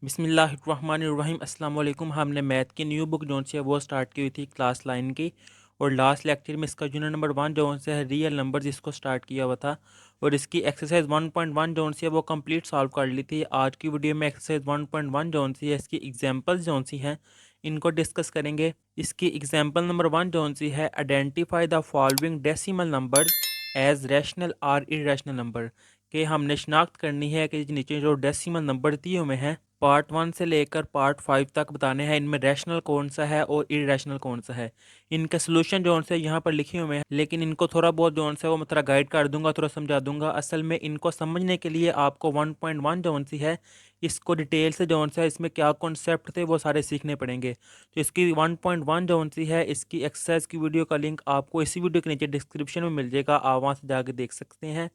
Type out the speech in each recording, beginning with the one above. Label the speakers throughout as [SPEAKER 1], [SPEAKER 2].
[SPEAKER 1] बिस्मिल्लाहिर्रहमानिर्रहीम अस्सलाम वालेकुम। हमने मैथ की न्यू बुक जो है वो स्टार्ट की हुई थी क्लास लाइन की, और लास्ट लेक्चर में इसका यूनिट नंबर 1 जो है रियल नंबर्स इसको स्टार्ट किया हुआ था, और इसकी एक्सरसाइज 1.1 जो है वो कंप्लीट सॉल्व कर ली थी। आज की वीडियो में एक्सरसाइज 1.1 जो है इसकी एग्जांपल्स जो हैं इनको डिस्कस करेंगे। इसकी एग्जांपल नंबर 1 जो है identify the following decimal numbers as rational और इरेशनल नंबर, के हमने शनाख्त करनी है कि नीचे जो डेसिमल नंबर दिए हुए हैं पार्ट 1 से लेकर पार्ट 5 तक बताने हैं, इनमें रैशनल कौन सा है और इरेशनल कौन सा है। इनके सोल्यूशन जो है यहाँ पर लिखे हुए हैं, लेकिन इनको थोड़ा बहुत जो है वो मैं थोड़ा गाइड कर दूंगा, थोड़ा समझा दूंगा। असल में इनको समझने के लिए आपको 1.1 जो है इसको डिटेल से जो है इसमें क्या कॉन्सेप्ट थे वो सारे सीखने पड़ेंगे। तो इसकी 1.1 जो है इसकी एक्सरसाइज की वीडियो का लिंक आपको इसी वीडियो के नीचे डिस्क्रिप्शन में मिल जाएगा, आप वहाँ से जाके देख सकते हैं।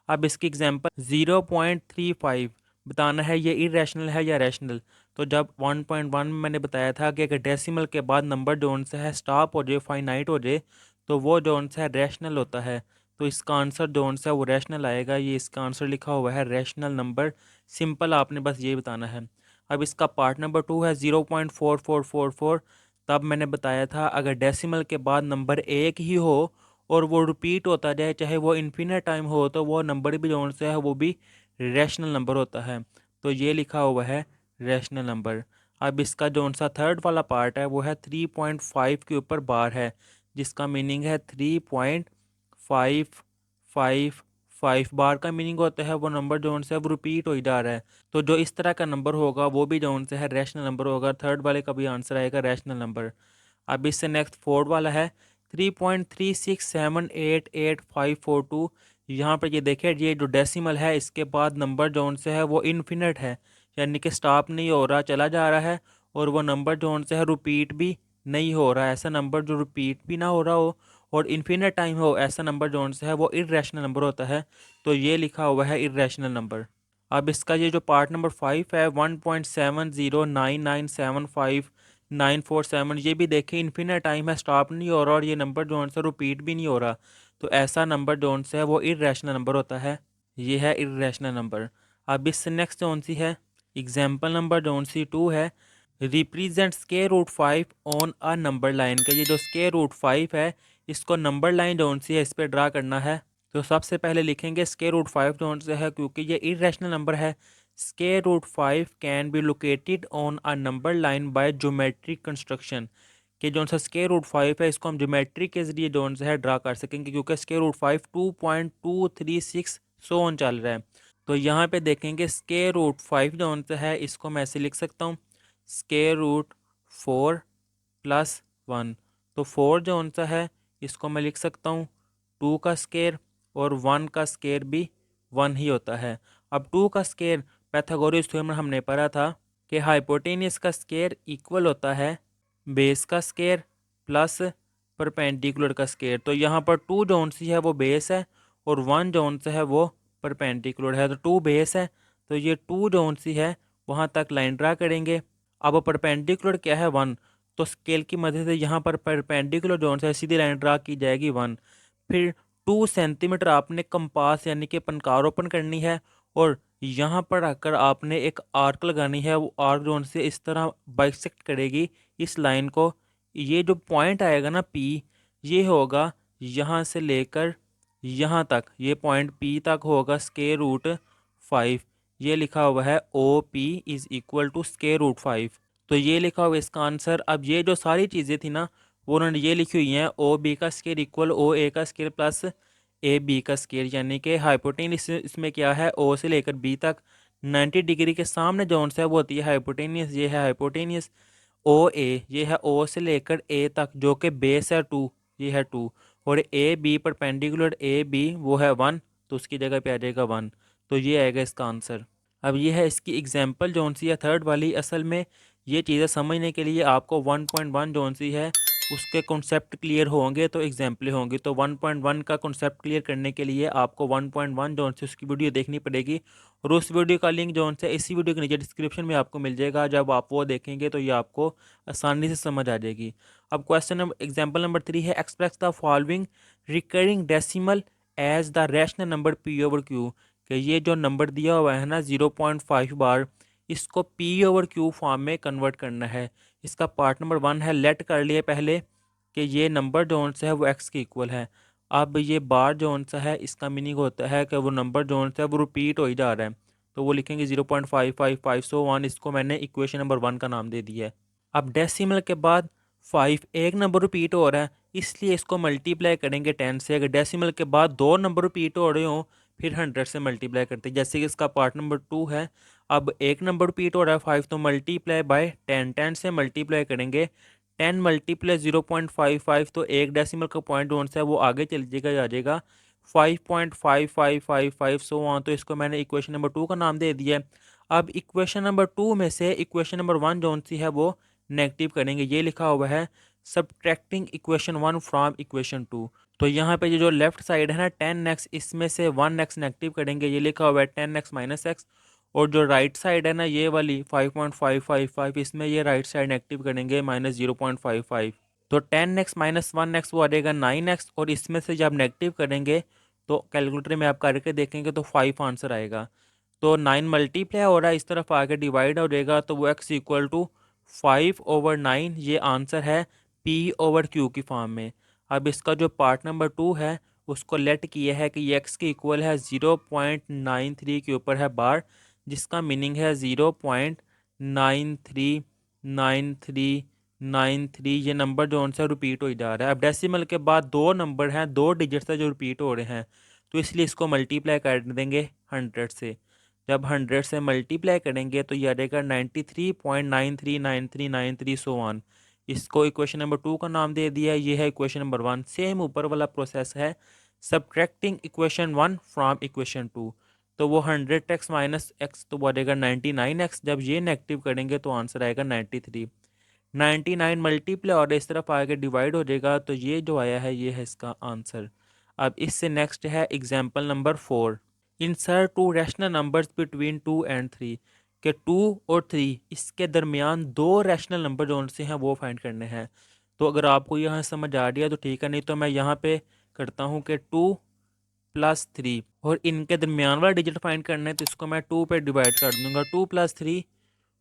[SPEAKER 1] अब इसकी एग्जांपल 0.35 बताना है ये इरेशनल है या रैशनल। तो जब 1.1 में मैंने बताया था कि अगर डेसिमल के बाद नंबर जो है स्टॉप हो जाए, फाइनाइट हो जाए, तो वो जो है रैशनल होता है। तो इसका आंसर जो है वो रैशनल आएगा। ये इसका आंसर लिखा हुआ है रैशनल नंबर। सिंपल, आपने बस ये बताना है। अब इसका पार्ट नंबर 2 है 0.4444। तब मैंने बताया था अगर डेसिमल के बाद नंबर एक ही हो और वो रिपीट होता जाए, चाहे वो इन्फिनिट टाइम हो, तो वो नंबर भी जो है वो भी रैशनल नंबर होता है। तो ये लिखा हुआ है रैशनल नंबर। अब इसका जो सा थर्ड वाला पार्ट है वो है 3.5 के ऊपर बार है, जिसका मीनिंग है 3.555। बार का मीनिंग होता है वो नंबर जो है वो रिपीट हो ही जा रहा है। तो जो इस तरह का नंबर होगा वो भी जो है रैशनल नंबर होगा। थर्ड वाले का भी आंसर आएगा रैशनल नंबर। अब इससे नेक्स्ट फोर्थ वाला है 3.36788542। यहाँ पर ये देखिए, ये जो डेसिमल है इसके बाद नंबर जो से है वो इन्फिनिट है, यानी कि स्टॉप नहीं हो रहा, चला जा रहा है। और वो नंबर जो से है रिपीट भी नहीं हो रहा है। ऐसा नंबर जो रिपीट भी ना हो रहा हो और इन्फिनिट टाइम हो, ऐसा नंबर जो से है वो इरेशनल नंबर होता है। तो ये लिखा हुआ है इरेशनल नंबर। अब इसका ये जो पार्ट नंबर 5 है 1.70997594 ये भी देखें इन्फिनिट टाइम है, स्टॉप नहीं हो रहा, और ये नंबर जो है रिपीट भी नहीं हो रहा। तो ऐसा नंबर जो है वो इरेशनल नंबर होता है। ये है इरेशनल नंबर। अब इससे नेक्स्ट जो सी है एग्जाम्पल नंबर जो सी 2 है represent square root 5 on a number line का। ये जो स्क्वायर रूट 5 है इसको नंबर लाइन जो सी है इस पर ड्रा करना है। तो सबसे पहले लिखेंगे स्क्वायर रूट 5 जो से है, क्योंकि ये इरेशनल नंबर है। Square root 5 can be located on a number line by geometric construction. कि जो सा स्क्वायर रूट 5 है इसको हम ज्योमेट्री के जरिए जो है ड्रा कर सकेंगे, क्योंकि स्क्वायर रूट 5 2.236 सो ऑन चल रहा है। तो यहाँ पे देखेंगे स्क्वायर रूट 5 जो है इसको मैं ऐसे लिख सकता हूँ स्क्वायर रूट 4 प्लस 1। तो 4 जो सा है इसको मैं लिख सकता हूँ 2 का स्क्वायर, और 1 का स्क्वायर भी 1 ही होता है। अब 2 का स्क्वायर पैथागोरस थ्योरम में हमने पढ़ा था कि हाइपोटेनियस का स्क्वायर इक्वल होता है बेस का स्क्वायर प्लस परपेंडिकुलर का स्क्वायर। तो यहाँ पर 2 जो सी है वो बेस है और 1 जो सा है वो परपेंडिकुलर है। तो 2 बेस है, तो ये 2 जो सी है वहाँ तक लाइन ड्रा करेंगे। अब परपेंडिकुलर क्या है 1, तो स्केल की मदद से यहाँ पर परपेंडिकुलर जो है सीधी लाइन ड्रा की जाएगी 1। फिर 2 सेंटीमीटर आपने कंपास यानी कि पनकारोपण करनी है, और यहाँ पर आकर आपने एक आर्क लगानी है। वो आर्क जो से इस तरह बाइसेक्ट करेगी इस लाइन को। ये जो पॉइंट आएगा ना पी, ये होगा यहाँ से लेकर यहाँ तक, ये पॉइंट पी तक होगा स्क्वायर रूट 5। ये लिखा हुआ है O P is equal to square root 5। तो ये लिखा हुआ इसका आंसर। अब ये जो सारी चीज़ें थी ना वो उन्होंने ये लिखी हुई हैं ओ बी का स्केयर इक्वल ओ ए का स्केयर प्लस ए बी का स्केयर, यानी कि हाइपोटेनियस इसमें क्या है ओ से लेकर बी तक 90 डिग्री के सामने जोन से वो होती है हाइपोटेनियस। ये है हाइपोटेनियस ओ ए, ये है ओ से लेकर ए तक जो कि बेस है 2, ये है 2। और A B perpendicular A B वो है 1, तो उसकी जगह पे आ जाएगा 1। तो ये आएगा इसका आंसर। अब ये है इसकी एग्जाम्पल जोन सी है थर्ड वाली। असल में ये चीज़ें समझने के लिए आपको 1.1 जोन सी है उसके कॉन्सेप्ट क्लियर होंगे तो एग्जाम्पलें होंगी। तो 1.1 का कॉन्सेप्ट क्लियर करने के लिए आपको 1.1 जोन से उसकी वीडियो देखनी पड़ेगी, और उस वीडियो का लिंक जोन से इसी वीडियो के नीचे डिस्क्रिप्शन में आपको मिल जाएगा। जब आप वो देखेंगे तो ये आपको आसानी से समझ आ जाएगी। अब क्वेश्चन नंबर एग्जाम्पल नंबर 3 है express the following recurring decimal as the rational number P over Q. कि ये जो नंबर दिया हुआ है ना 0.5 बार, इसको पी ओवर क्यू फॉर्म में कन्वर्ट करना है। इसका पार्ट नंबर 1 है, लेट कर लिए पहले कि ये नंबर जो सा है वो एक्स के इक्वल है। अब ये बार जो सा है इसका मीनिंग होता है कि वो नंबर जो सा है वो रिपीट हो ही जा रहा है, तो वो लिखेंगे 0.555 सो वन। इसको मैंने इक्वेशन नंबर 1 का नाम दे दिया है। अब डेसिमल के बाद 5 एक नंबर रिपीट हो रहा है, इसलिए इसको मल्टीप्लाई करेंगे 10 से। अगर डेसिमल के बाद 2 नंबर रिपीट हो रहे हों फिर 100 से मल्टीप्लाई करते हैं, जैसे कि इसका पार्ट नंबर 2 है। अब एक नंबर रिपीट हो रहा है 5, तो मल्टीप्लाई बाय 10, 10 से मल्टीप्लाई करेंगे। 10 मल्टीप्लाई 0.55, तो एक डेसिमल का पॉइंट जोन सा है वो आगे चल जाएगा, आ जाएगा 5.5555 सो वन। तो इसको मैंने इक्वेशन नंबर 2 का नाम दे दिया है। अब इक्वेशन नंबर 2 में से इक्वेशन नंबर 1 जोन सी है वो नेगेटिव करेंगे। ये लिखा हुआ है सब्ट्रैक्टिंग इक्वेशन 1 फ्रॉम इक्वेशन 2। तो यहाँ पे ये जो लेफ्ट साइड है ना 10x, इसमें से 1x नेगेटिव करेंगे, ये लिखा हुआ है 10x माइनस एक्स। और जो राइट साइड है ना ये वाली 5.555, इसमें ये राइट साइड नेगेटिव करेंगे -0.55। तो 10x माइनस 1x वो आ जाएगा 9x, और इसमें से जब नेगेटिव करेंगे तो कैलकुलेटर में आप करके देखेंगे तो 5 आंसर आएगा। तो 9 मल्टीप्लाई हो रहा है, इस तरफ आके डिवाइड हो जाएगा, तो वो x इक्वल टू 5/9 ये आंसर है p ओवर q की फॉर्म में। अब इसका जो पार्ट नंबर 2 है उसको लेट किया है कि ये x के इक्वल है 0.93 के ऊपर है बार, जिसका मीनिंग है 0.939393। ये नंबर जो सा रिपीट हो जा रहा है। अब डेसिमल के बाद 2 नंबर हैं, 2 डिजिट से जो रिपीट हो रहे हैं, तो इसलिए इसको मल्टीप्लाई कर देंगे 100 से। जब 100 से मल्टीप्लाई करेंगे तो ये आ जाएगा 93.939393 सो वन। इसको इक्वेशन नंबर 2 का नाम दे दिया। ये है इक्वेशन नंबर 1। सेम ऊपर वाला प्रोसेस है सब्ट्रैक्टिंग इक्वेशन 1 फ्रॉम इक्वेशन 2। तो वो 100x माइनस एक्स तो वो आ जाएगा 99x। जब ये नेगेटिव करेंगे तो आंसर आएगा 93। 99 मल्टीप्लाई और इस तरफ आगे डिवाइड हो जाएगा, तो ये जो आया है ये है इसका आंसर। अब इससे नेक्स्ट है example number 4। Insert to rational numbers between 2 and 3। के 2 और 3 इसके दरमियान 2 रैशनल नंबर जो से हैं वो फाइंड करने हैं। तो अगर आपको यहाँ समझ आ रही है तो ठीक है, नहीं तो मैं यहाँ पे करता हूँ कि 2+3, और इनके दरमियान वाला डिजिट फाइंड करना है, तो इसको मैं 2 पे डिवाइड कर दूंगा। 2+3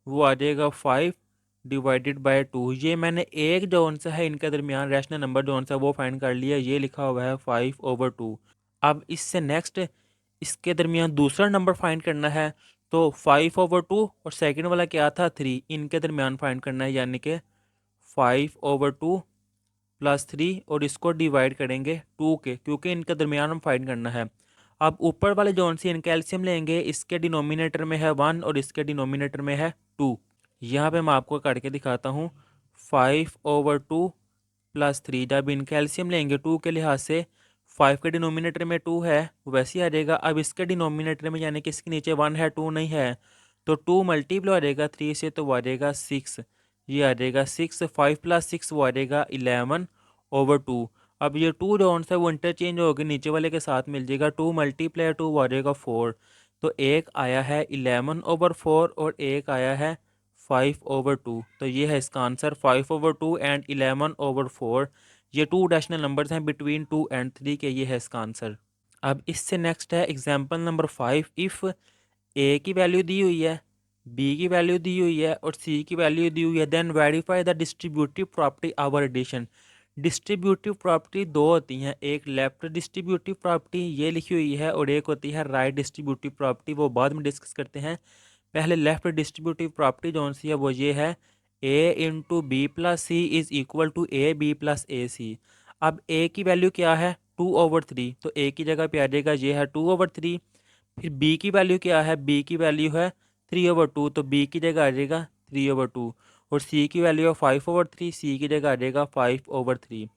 [SPEAKER 1] वो आ जाएगा 5 डिवाइडेड बाय 2। ये मैंने एक जो सा है इनके दरमियान रैशनल नंबर जो सा वो फाइंड कर लिया, ये लिखा हुआ है 5/2। अब इससे नेक्स्ट इसके दरमियान दूसरा नंबर फाइंड करना है, तो 5/2 और सेकंड वाला क्या था 3, इनके दरमियान फाइंड करना है, यानी कि 5/2 + 3, और इसको डिवाइड करेंगे 2 के, क्योंकि इनके दरमियान हम फाइंड करना है। अब ऊपर वाले जोन से इनका एलसीएम लेंगे, इसके डिनोमिनेटर में है 1 और इसके डिनोमिनेटर में है 2। यहाँ पे मैं आपको करके दिखाता हूँ। 5/2 + 3, जब इनका एलसीएम लेंगे 2 के लिहाज से, 5 के डिनोमिनेटर में 2 है वैसे ही आ जाएगा। अब इसके डिनोमिनेटर में यानी कि इसके नीचे 1 है 2 नहीं है, तो 2 मल्टीप्लाई हो जाएगा 3 से, तो वो आ जाएगा 6। ये आ जाएगा 6। 5 + 6 वो आ जाएगा 11/2। अब ये 2 जो है वो इंटरचेंज होकर नीचे वाले के साथ मिल जाएगा। 2 मल्टीप्लाई 2 वो आ जाएगा 4। तो एक आया है 11/4 और एक आया है 5/2। तो ये है इसका आंसर 5/2 एंड 11/4। ये 2 रैशनल नंबर्स हैं बिटवीन 2 एंड 3 के, ये है इसका आंसर। अब इससे नेक्स्ट है एग्जाम्पल नंबर 5। इफ़ ए की वैल्यू दी हुई है, बी की वैल्यू दी हुई है और सी की वैल्यू दी हुई है, then verify the distributive property over addition. Distributive property दो होती हैं, एक लेफ्ट डिस्ट्रीब्यूटिव प्रॉपर्टी ये लिखी हुई है और एक होती है राइट डिस्ट्रीब्यूटिव प्रॉपर्टी, वो बाद में डिस्कस करते हैं। पहले लेफ्ट डिस्ट्रीब्यूटिव प्रॉपर्टी जो सी है वो ये है a × b + c is equal to ab + ac। अब a की वैल्यू क्या है 2/3, तो a की जगह पे आ जाएगा ये है 2/3। फिर b की वैल्यू क्या है, b की वैल्यू है 3/2, तो b की जगह आ जाएगा 3/2। और c की वैल्यू है 5/3, c की जगह आ जाएगा 5/3।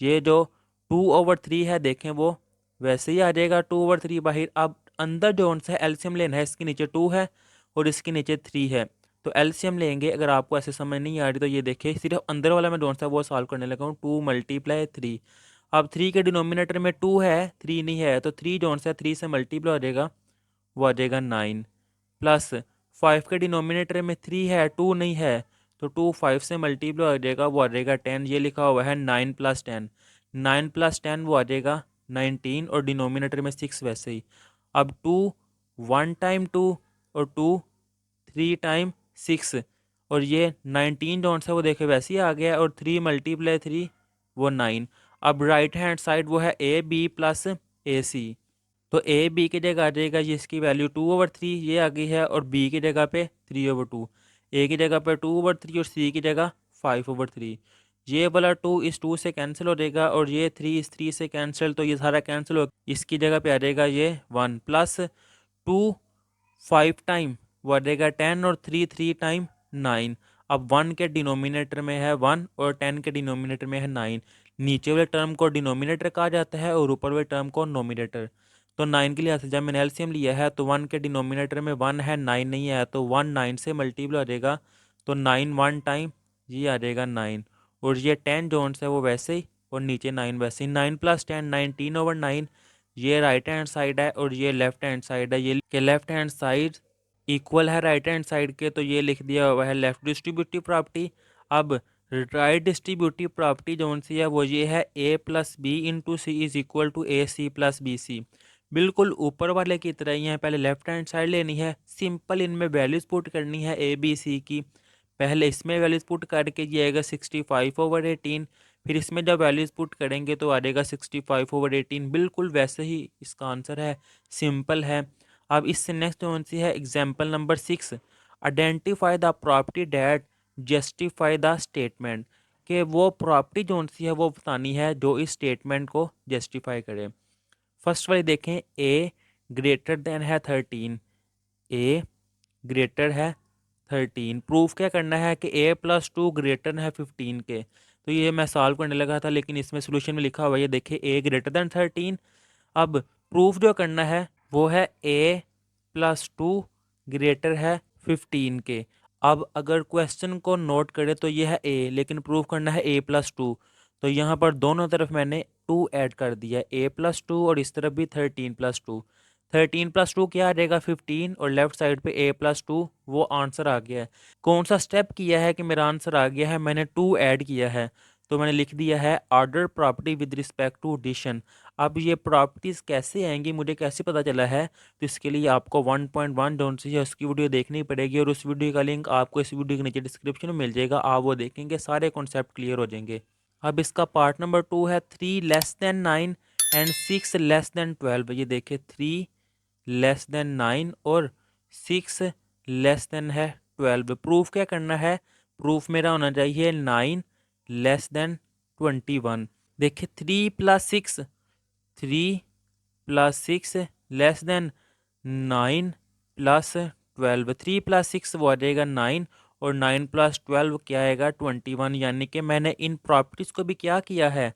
[SPEAKER 1] ये जो 2/3 है देखें वो वैसे ही आ जाएगा 2/3 बाहर। अब अंदर जो सा एलसीएम लेना है, इसके नीचे 2 है और इसके नीचे 3 है, तो एलसीएम लेंगे। अगर आपको ऐसे समझ नहीं आ रही तो ये देखिए, सिर्फ अंदर वाला मैं जो सा वो सॉल्व करने लगा हूँ। 2 × 3। अब 3 के डिनोमिनेटर में 2 है 3 नहीं है, तो 3 जो सा 3 से मल्टीप्लाई हो जाएगा, वो आ जाएगा 9। प्लस 5 के डिनोमिनेटर में 3 है 2 नहीं है, तो 2 5 से मल्टीप्लाई हो जाएगा, वो आ जाएगा 10। ये लिखा हुआ है 9 + 10। 9 + 10 वो आ जाएगा 19, और डिनोमिनेटर में 6 वैसे ही। अब 2 1 टाइम 2 और 2 3 टाइम 6 और ये 19 जो है वो देखे वैसे ही आ गया और 3 × 3 वो 9। अब राइट हैंड साइड वो है ए बी प्लस ए सी, तो ए बी की जगह आ जाएगा ये इसकी वैल्यू 2/3 ये आ गई है और बी की जगह पे 3/2, ए की जगह पे 2/3 और सी की जगह 5/3। ये वाला 2 इस 2 से कैंसिल हो जाएगा और ये 3 इस 3 से कैंसिल, तो ये सारा कैंसिल हो, इसकी जगह पे आ जाएगा ये 1 प्लस 2 5 टाइम वो आ जाएगा 10 और 3 3 टाइम 9। अब 1 के डिनोमिनेटर में है 1 और 10 के डिनोमिनेटर में है 9। नीचे वाले टर्म को डिनोमिनेटर कहा जाता है और ऊपर वाले टर्म को नोमिनेटर। तो 9 के लिहाज से जब मैंने एलसीएम लिया है तो 1 के डिनोमिनेटर में 1 है 9 नहीं है, तो 1 9 से मल्टीप्लाई हो जाएगा, तो 9 1 टाइम ये आ जाएगा 9 और ये 10 जोन्स है वो वैसे ही और नीचे 9 वैसे ही। 9 + 10 19/9। ये राइट हैंड साइड है और ये लेफ्ट हैंड साइड है, ये के लेफ्ट हैंड साइड इक्वल है राइट हैंड साइड के, तो ये लिख दिया हुआ है लेफ्ट डिस्ट्रीब्यूटिव प्रॉपर्टी। अब राइट डिस्ट्रीब्यूटिव प्रॉपर्टी जो सी है वो ये है a + b × c = ac + bc। बिल्कुल ऊपर वाले की तरह ही है, पहले लेफ्ट हैंड साइड लेनी है, सिंपल इनमें वैल्यूज पुट करनी है ए बी सी की। पहले इसमें वैल्यूज पुट करके ये आएगा 65/18, फिर इसमें जब वैल्यूज पुट करेंगे तो आ जाएगा 65/18। बिल्कुल वैसे ही इसका आंसर है, सिंपल है। अब इससे नेक्स्ट कौन सी है, example number 6। Identify the property that justify the statement, कि वो प्रॉपर्टी कौन सी है वो बतानी है जो इस स्टेटमेंट को जस्टिफाई करे। फर्स्ट वाली देखें, ए ग्रेटर देन है 13, ए ग्रेटर है 13। प्रूफ क्या करना है कि a + 2 ग्रेटर है 15 के। तो ये मैं सॉल्व करने लगा था लेकिन इसमें सोल्यूशन में लिखा हुआ है, ये देखिए a ग्रेटर देन 13। अब प्रूफ जो करना है वो है a + 2 ग्रेटर है 15 के। अब अगर क्वेश्चन को नोट करें तो ये है a, लेकिन प्रूफ करना है a + 2, तो यहाँ पर दोनों तरफ मैंने 2 ऐड कर दिया, a + 2 और इस तरफ भी 13 + 2। 13 + 2 क्या आ जाएगा 15 और लेफ्ट साइड पे a + 2 वो आंसर आ गया है। कौन सा स्टेप किया है कि मेरा आंसर आ गया है, मैंने 2 ऐड किया है, तो मैंने लिख दिया है order property with respect to addition. अब ये प्रॉपर्टीज़ कैसे आएंगी मुझे कैसे पता चला है, तो इसके लिए आपको 1.1 जोन से है उसकी वीडियो देखनी पड़ेगी और उस वीडियो का लिंक आपको इस वीडियो के नीचे डिस्क्रिप्शन में मिल जाएगा, आप वो देखेंगे सारे कॉन्सेप्ट क्लियर हो जाएंगे। अब इसका पार्ट नंबर 2 है 3 < 9 एंड 6 < 12। ये देखिए 3 < 9 और 6 < 12। प्रूफ क्या करना है, प्रूफ मेरा होना चाहिए 9 < 21। देखिए 3 + 6 3 + 6 < 9 + 12। 3 + 6 वो आ जाएगा 9 और 9 + 12 क्या आएगा 21। यानी कि मैंने इन प्रॉपर्टीज़ को भी क्या किया है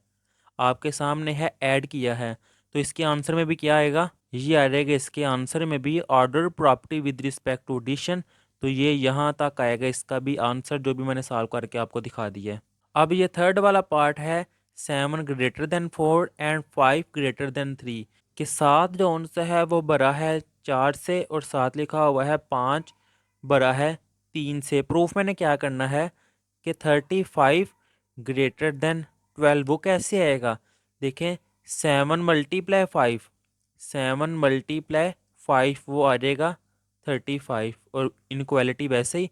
[SPEAKER 1] आपके सामने है ऐड किया है, तो इसके आंसर में भी क्या आएगा, ये आ जाएगा इसके आंसर में भी order property with respect to addition. तो ये यहाँ तक आएगा इसका भी आंसर जो भी मैंने सॉल्व करके आपको दिखा दिया है। अब ये थर्ड वाला पार्ट है 7 > 4 एंड 5 > 3 के साथ जो आंसर है वो बड़ा है 4 से और साथ लिखा हुआ है 5 बड़ा है 3 से। प्रूफ मैंने क्या करना है कि 35 > 12 वो कैसे आएगा, देखें 7 × 5 7 × 5 वो आ जाएगा 35 और इनक्वालिटी वैसे ही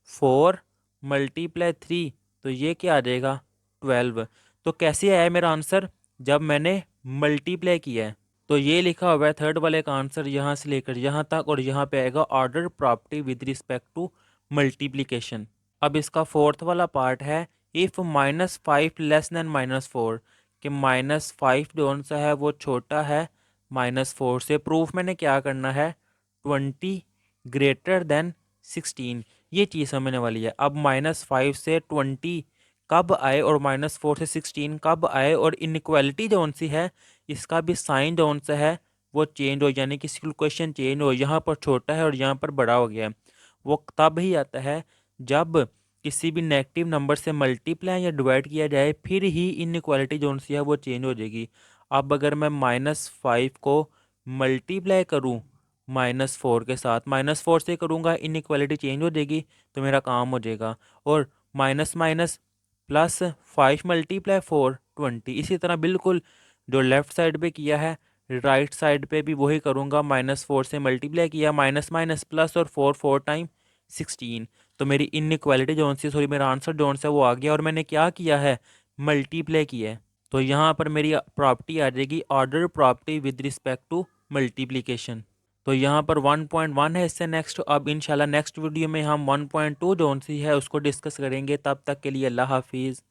[SPEAKER 1] 4 × 3 तो ये क्या आ जाएगा 12। तो कैसे आया मेरा आंसर, जब मैंने मल्टीप्लाई किया है। तो ये लिखा हुआ है थर्ड वाले का आंसर यहाँ से लेकर यहाँ तक और यहाँ पे आएगा order property with respect to multiplication. अब इसका फोर्थ वाला पार्ट है इफ़ -5 < -4 कि -5 जो सा है वो छोटा है -4 से। प्रूफ मैंने क्या करना है 20 > 16, ये चीज़ समझने वाली है। अब -5 से 20 कब आए और -4 से 16 कब आए, और इनक्वालिटी जो सी है इसका भी साइन जो सा है वो चेंज हो, यानी कि क्वेश्चन चेंज हो, यहाँ पर छोटा है और यहाँ पर बड़ा हो गया है। वो तब ही आता है जब किसी भी नेगेटिव नंबर से मल्टीप्लाई या डिवाइड किया जाए, फिर ही इनक्वालिटी जो सी है वो चेंज हो जाएगी। अब अगर मैं -5 को मल्टीप्लाई करूँ -4 के साथ, -4 से करूँगा इनक्वालिटी चेंज हो जाएगी तो मेरा काम हो जाएगा। और माइनस माइनस +5 × 4 20। इसी तरह बिल्कुल जो लेफ़्ट साइड पे किया है राइट साइड पे भी वही करूँगा, -4 से मल्टीप्लाई किया माइनस माइनस प्लस और 4 टाइम 16। तो मेरी इनइक्वालिटी जो सी सॉरी मेरा आंसर जो है वो आ गया, और मैंने क्या किया है, मल्टीप्लाई किया है। तो यहाँ पर मेरी प्रॉपर्टी आ जाएगी order property with respect to multiplication. तो यहाँ पर 1.1 है इससे नेक्स्ट। अब इंशाल्लाह नेक्स्ट वीडियो में हम 1.2 जो सी है उसको डिस्कस करेंगे। तब तक के लिए अल्लाह हाफिज़।